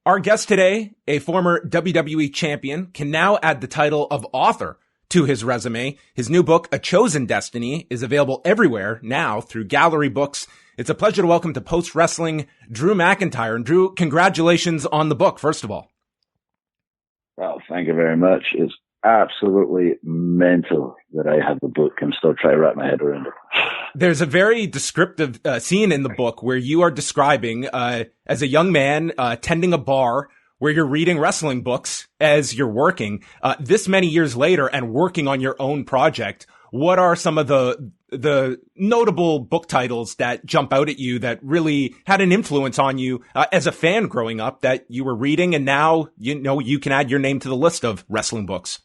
Our guest today, a former WWE champion, can now add the title of author to his resume. His new book, A Chosen Destiny, is available everywhere now through Gallery Books. It's a pleasure to welcome to Post Wrestling, Drew McIntyre. And Drew, congratulations on the book, first of all. Well, thank you very much. It's absolutely mental that I have the book. I'm still trying to wrap my head around it. There's a very descriptive scene in the book where you are describing, as a young man, tending a bar where you're reading wrestling books as you're working, this many years later and working on your own project. What are some of the notable book titles that jump out at you that really had an influence on you, as a fan growing up that you were reading and now, you know, you can add your name to the list of wrestling books?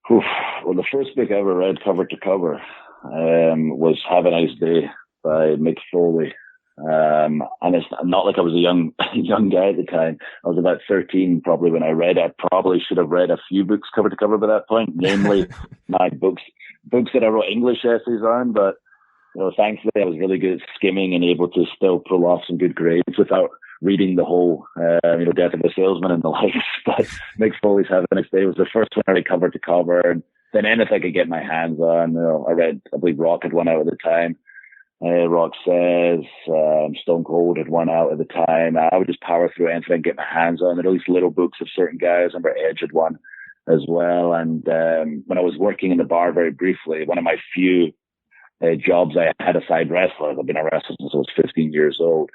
Oof. Well, the first book I ever read cover to cover was Have a Nice Day by Mick Foley. And it's not like I was a young guy at the time. I was about 13 probably when I read it. I probably should have read a few books cover to cover by that point, namely my books that I wrote English essays on. But, you know, thankfully I was really good at skimming and able to still pull off some good grades without reading the whole, Death of a Salesman and the likes. But Mick Foley's Have a Nice Day was the first one I read cover to cover. And then anything I could get my hands on. You know, I believe Rock had one out at the time. Rock Says, Stone Cold had one out at the time. I would just power through anything and get my hands on. There were all these little books of certain guys. I remember Edge had one as well. And when I was working in the bar very briefly, one of my few jobs I had aside wrestler. I've been a wrestler since I was 15 years old.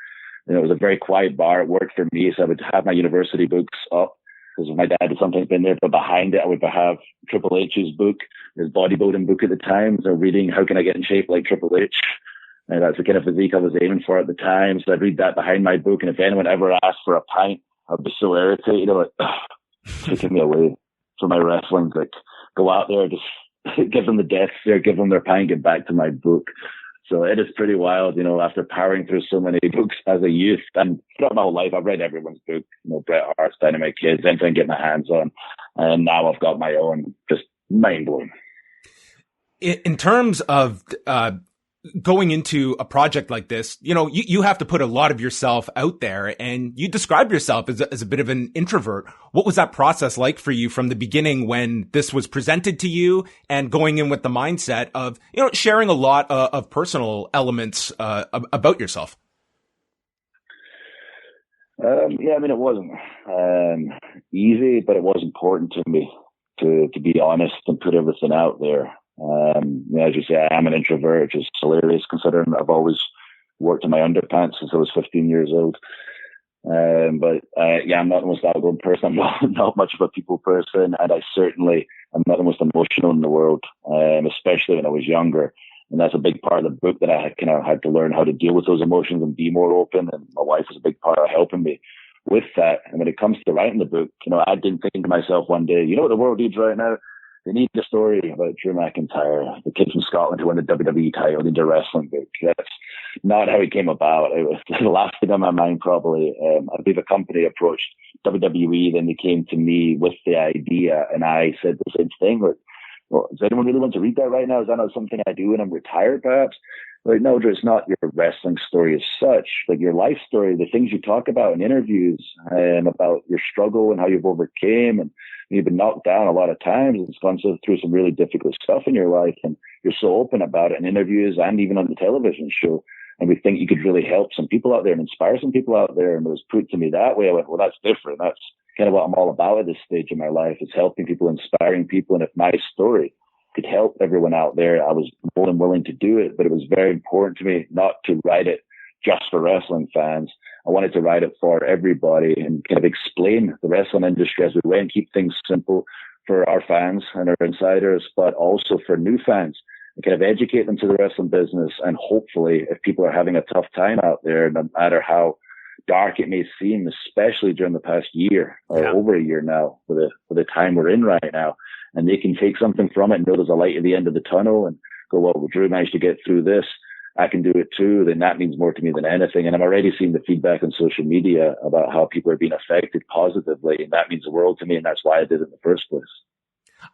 You know, it was a very quiet bar. It worked for me, so I would have my university books up, because my dad had sometimes been there, but behind it, I would have Triple H's book, his bodybuilding book at the time. So reading How Can I Get in Shape Like Triple H? And that's the kind of physique I was aiming for at the time. So I'd read that behind my book. And if anyone ever asked for a pint, I'd be so irritated, taking me away from my wrestling. Like, go out there, just give them the death stare, give them their pint, get back to my book. So it is pretty wild, you know, after powering through so many books as a youth. And throughout my whole life, I've read everyone's book, you know, Bret Hart's, Dynamite Kids, anything I get my hands on. And now I've got my own, just mind blowing. In terms of going into a project like this, you know, you have to put a lot of yourself out there, and you describe yourself as a bit of an introvert. What was that process like for you from the beginning when this was presented to you, and going in with the mindset of, you know, sharing a lot of personal elements about yourself? It wasn't easy, but it was important to me to be honest and put everything out there. As you say, I am an introvert, which is hilarious considering I've always worked in my underpants since I was 15 years old. I'm not the most outgoing person. I'm not much of a people person, and I certainly am not the most emotional in the world, especially when I was younger. And that's a big part of the book, that I kind of had to learn how to deal with those emotions and be more open. And my wife was a big part of helping me with that. And when it comes to writing the book, you know, I didn't think to myself one day, you know what the world needs right now? They need a story about Drew McIntyre, the kid from Scotland who won the WWE title. They need a wrestling book. That's not how it came about. It was the last thing on my mind, probably. I believe a company approached WWE, then they came to me with the idea, and I said the same thing. Like, well, does anyone really want to read that right now? Is that not something I do when I'm retired, perhaps? Like, no, Drew, it's not your wrestling story as such. Like, your life story, the things you talk about in interviews, about your struggle and how you've overcame, and you've been knocked down a lot of times. It's gone through some really difficult stuff in your life, and you're so open about it in interviews and even on the television show. And we think you could really help some people out there and inspire some people out there. And it was put to me that way. I went, well, that's different. That's kind of what I'm all about at this stage in my life, is helping people, inspiring people. And if my story could help everyone out there, I was more than willing to do it. But it was very important to me not to write it just for wrestling fans. I wanted to write it for everybody and kind of explain the wrestling industry as we went, keep things simple for our fans and our insiders, but also for new fans, and kind of educate them to the wrestling business. And hopefully, if people are having a tough time out there, no matter how dark it may seem, especially during the past year or over a year now, for the time we're in right now, and they can take something from it and know there's a light at the end of the tunnel and go, well, Drew managed to get through this, I can do it too, then that means more to me than anything. And I'm already seeing the feedback on social media about how people are being affected positively, and that means the world to me, and that's why I did it in the first place.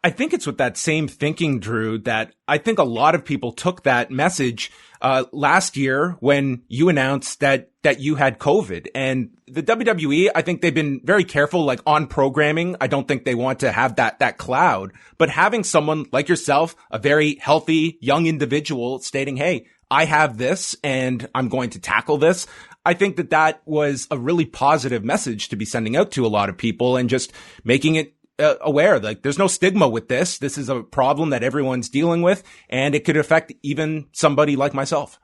I think it's with that same thinking, Drew, that I think a lot of people took that message last year when you announced that you had COVID. And the WWE, I think they've been very careful, like on programming. I don't think they want to have that cloud, but having someone like yourself, a very healthy young individual stating, hey, I have this and I'm going to tackle this. I think that was a really positive message to be sending out to a lot of people and just making it aware. Like, there's no stigma with this. This is a problem that everyone's dealing with, and it could affect even somebody like myself.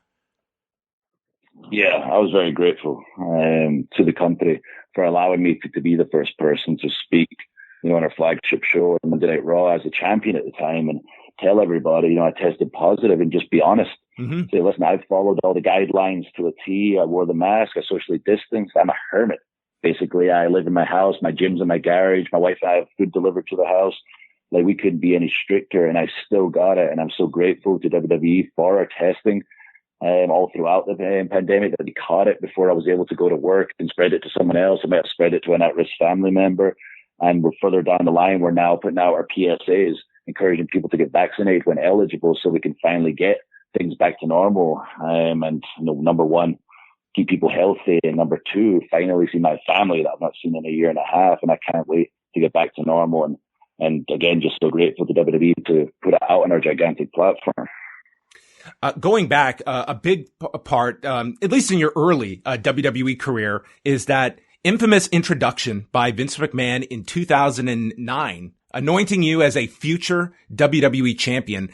Yeah, I was very grateful to the company for allowing me to be the first person to speak, on our flagship show on Monday Night Raw as a champion at the time, and tell everybody, I tested positive, and just be honest. Mm-hmm. Say, listen, I've followed all the guidelines to a T. I wore the mask. I socially distanced. I'm a hermit. Basically, I live in my house. My gym's in my garage. My wife and I have food delivered to the house. Like, we couldn't be any stricter, and I still got it. And I'm so grateful to WWE for our testing all throughout the pandemic, that we caught it before I was able to go to work and spread it to someone else. I might have spread it to an at-risk family member. And we're further down the line. We're now putting out our PSAs, encouraging people to get vaccinated when eligible, so we can finally get things back to normal. And number one, keep people healthy, and number two, finally see my family that I've not seen in a year and a half, and I can't wait to get back to normal. And again, just so grateful to WWE to put it out on our gigantic platform. Going back, a big part, at least in your early WWE career, is that infamous introduction by Vince McMahon in 2009, anointing you as a future WWE champion.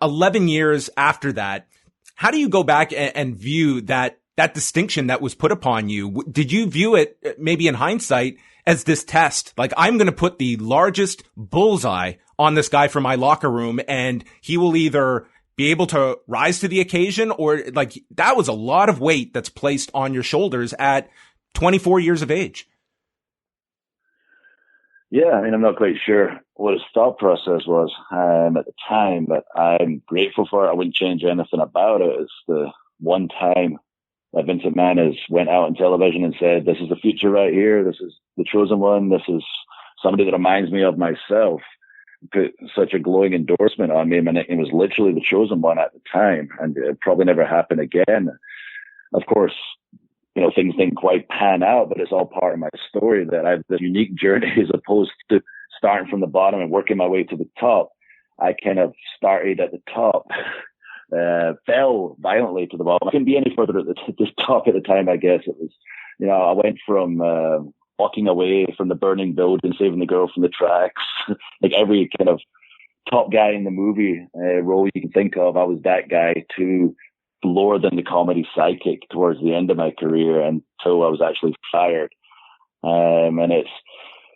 11 years after that, how do you go back and view that distinction that was put upon you? Did you view it, maybe in hindsight, as this test? Like, I'm going to put the largest bullseye on this guy from my locker room, and he will either be able to rise to the occasion, or like, that was a lot of weight that's placed on your shoulders at 24 years of age. Yeah, I'm not quite sure what his thought process was at the time, but I'm grateful for it. I wouldn't change anything about it. It's the one time that Vince McMahon has went out on television and said, this is the future right here. This is the chosen one. This is somebody that reminds me of myself. Put such a glowing endorsement on me. My nickname was literally the chosen one at the time, and it probably never happen again. Of course, things didn't quite pan out, but it's all part of my story, that I have this unique journey as opposed to starting from the bottom and working my way to the top. I kind of started at the top, fell violently to the bottom. I couldn't be any further at the top at the time, I guess. It was, I went from walking away from the burning building, saving the girl from the tracks, like every kind of top guy in the movie role you can think of. I was that guy, to lower than the comedy sidekick towards the end of my career, until I was actually fired. And it's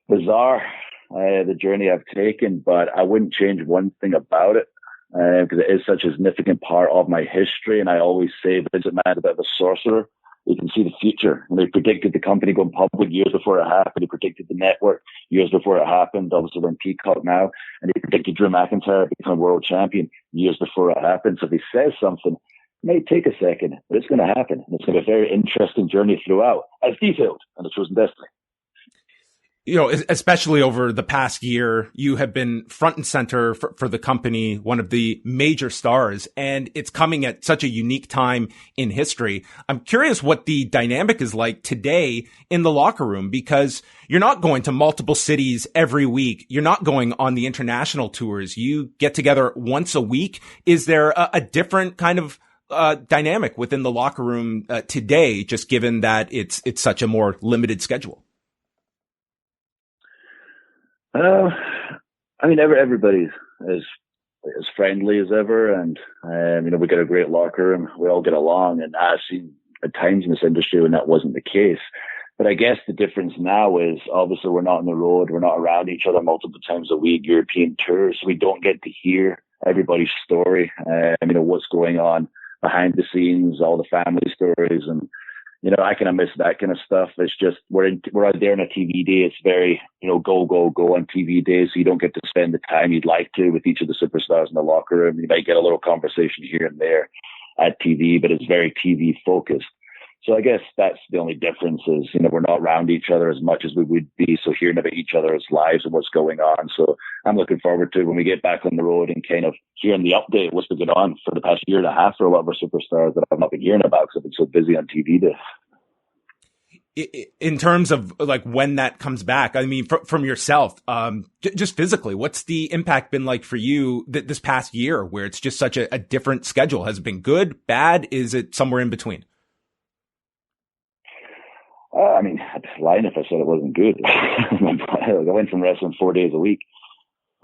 bizarre, the journey I've taken, but I wouldn't change one thing about it, because it is such a significant part of my history. And I always say Vince McMahon is a bit of a sorcerer. He can see the future. And they predicted the company going public years before it happened. He predicted the network years before it happened. Obviously, we're in Peacock now. And he predicted Drew McIntyre becoming world champion years before it happened. So if he says something, it may take a second, but it's going to happen. And it's going to be a very interesting journey throughout, as detailed in The Chosen Destiny. Especially over the past year, you have been front and center for the company, one of the major stars, and it's coming at such a unique time in history. I'm curious what the dynamic is like today in the locker room, because you're not going to multiple cities every week. You're not going on the international tours. You get together once a week. Is there a different kind of dynamic within the locker room today, just given that it's such a more limited schedule? Everybody's as friendly as ever, and we got a great locker room. We all get along, and I've seen at times in this industry when that wasn't the case. But I guess the difference now is, obviously, we're not on the road. We're not around each other multiple times a week, European tours. So we don't get to hear everybody's story, what's going on behind the scenes, all the family stories, and I kind of miss that kind of stuff. It's just, we're out there on a TV day. It's very, go on TV days. So you don't get to spend the time you'd like to with each of the superstars in the locker room. You might get a little conversation here and there at TV, but it's very TV focused. So I guess that's the only difference is, you know, we're not around each other as much as we would be. So hearing about each other's lives and what's going on. So I'm looking forward to when we get back on the road and kind of hearing the update, what's been going on for the past year and a half for a lot of our superstars that I've not been hearing about because I've been so busy on TV. In terms of like when that comes back, I mean, from yourself, just physically, what's the impact been like for you this past year where it's just such a different schedule? Has it been good, bad? Is it somewhere in between? I mean, I'd be lying if I said it wasn't good. I went from wrestling 4 days a week,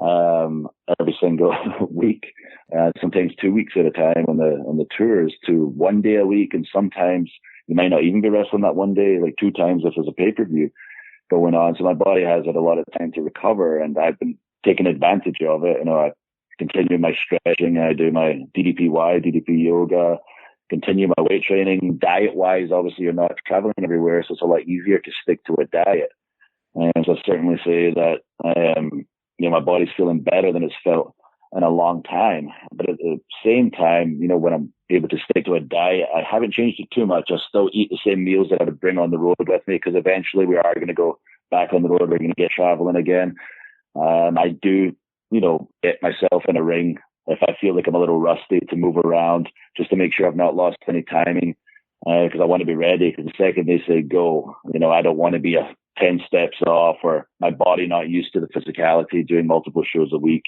every single week, sometimes 2 weeks at a time on the tours, to 1 day a week, and sometimes you might not even be wrestling that one day, like 2 times if there's a pay-per-view going on. So my body has had a lot of time to recover, and I've been taking advantage of it. You know, I continue my stretching, I do my DDP yoga, continue my weight training. Diet-wise, obviously, you're not traveling everywhere, so it's a lot easier to stick to a diet. And so I certainly say that, you know, my body's feeling better than it's felt in a long time. But at the same time, you know, when I'm able to stick to a diet, I haven't changed it too much. I still eat the same meals that I would bring on the road with me, because eventually we are going to go back on the road. We're going to get traveling again. I do, you know, get myself in a ring if I feel like I'm a little rusty, to move around just to make sure I've not lost any timing, because I want to be ready. Because the second they say go, you know, I don't want to be 10 steps off, or my body not used to the physicality doing multiple shows a week.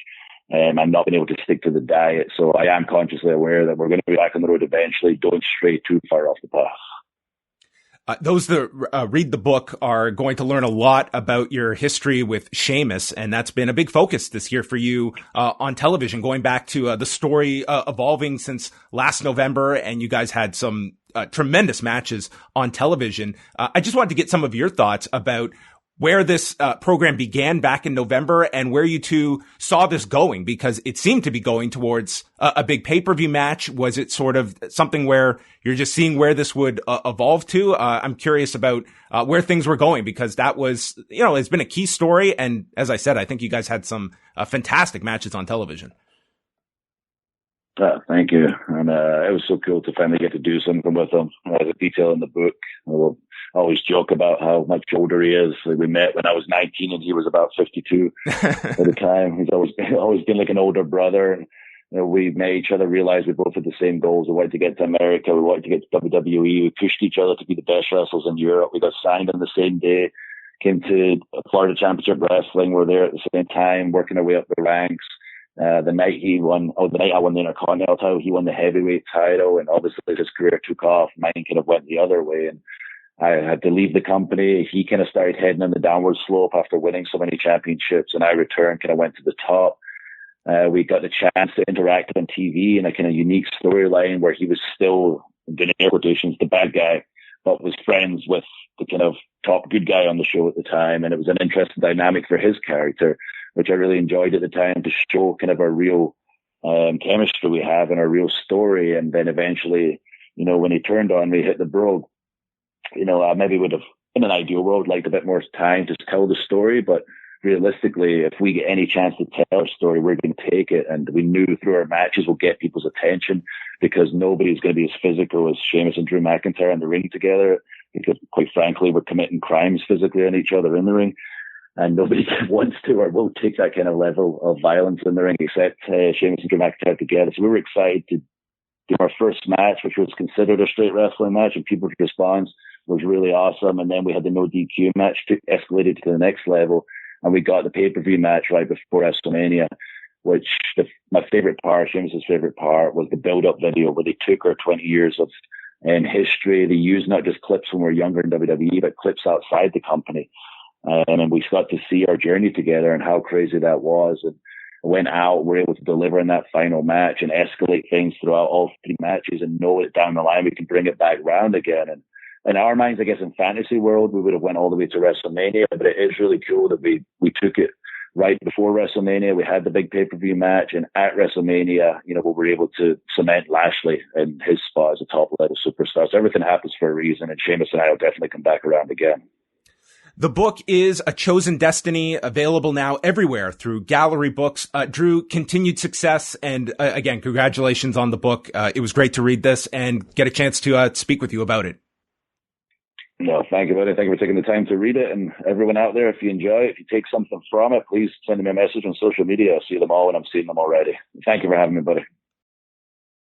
I'm not being able to stick to the diet. So I am consciously aware that we're going to be back on the road eventually. Don't stray too far off the path. Those that read the book are going to learn a lot about your history with Sheamus, and that's been a big focus this year for you on television, going back to the story evolving since last November, and you guys had some tremendous matches on television. I just wanted to get some of your thoughts about where this program began back in November and where you two saw this going, because it seemed to be going towards a big pay-per-view match. Was it sort of something where you're just seeing where this would evolve to? I'm curious about where things were going, because that was, you know, it's been a key story. And as I said, I think you guys had some fantastic matches on television. Thank you. And it was so cool to finally get to do something with him. There's a detail in the book. I always joke about how much older he is. Like, we met when I was 19 and he was about 52 at the time. He's always been like an older brother. And, you know, we met each other, realized we both had the same goals. We wanted to get to America. We wanted to get to WWE. We pushed each other to be the best wrestlers in Europe. We got signed on the same day, came to Florida Championship Wrestling. We're there at the same time, working our way up the ranks. The night I won the Intercontinental title, he won the heavyweight title, and obviously his career took off. Mine kind of went the other way, and I had to leave the company. He kind of started heading on the downward slope after winning so many championships, and I returned, kind of went to the top. We got the chance to interact on TV in a kind of unique storyline where he was still, in air quotations, the bad guy, but was friends with the kind of top good guy on the show at the time, and it was an interesting dynamic for his character, which I really enjoyed at the time, to show kind of our real chemistry we have and our real story. And then eventually, you know, when he turned on me, hit the bro, you know, I maybe would have, in an ideal world, liked a bit more time to tell the story. But realistically, if we get any chance to tell our story, we're going to take it. And we knew through our matches we'll get people's attention, because nobody's going to be as physical as Sheamus and Drew McIntyre in the ring together, because quite frankly, we're committing crimes physically on each other in the ring. And nobody wants to or will take that kind of level of violence in the ring, except Sheamus and Drew McIntyre together. So we were excited to do our first match, which was considered a straight wrestling match, and people's response was really awesome. And then we had the no DQ match, escalated to the next level, and we got the pay-per-view match right before WrestleMania, which my favorite part, Sheamus's favorite part, was the build-up video where they took our 20 years of history. They used not just clips when we were younger in WWE, but clips outside the company. And we got to see our journey together and how crazy that was. And went out, we're able to deliver in that final match and escalate things throughout all 3 matches, and know that down the line we can bring it back round again. And in our minds, I guess in fantasy world, we would have went all the way to WrestleMania, but it is really cool that we took it right before WrestleMania. We had the big pay-per-view match, and at WrestleMania, you know, we were able to cement Lashley in his spot as a top-level superstar. So everything happens for a reason, and Sheamus and I will definitely come back around again. The book is A Chosen Destiny, available now everywhere through Gallery Books. Drew, continued success. And again, congratulations on the book. It was great to read this and get a chance to speak with you about it. No, thank you, buddy. Thank you for taking the time to read it. And everyone out there, if you enjoy it, if you take something from it, please send me a message on social media. I'll see them all, and I'm seeing them already. Thank you for having me, buddy.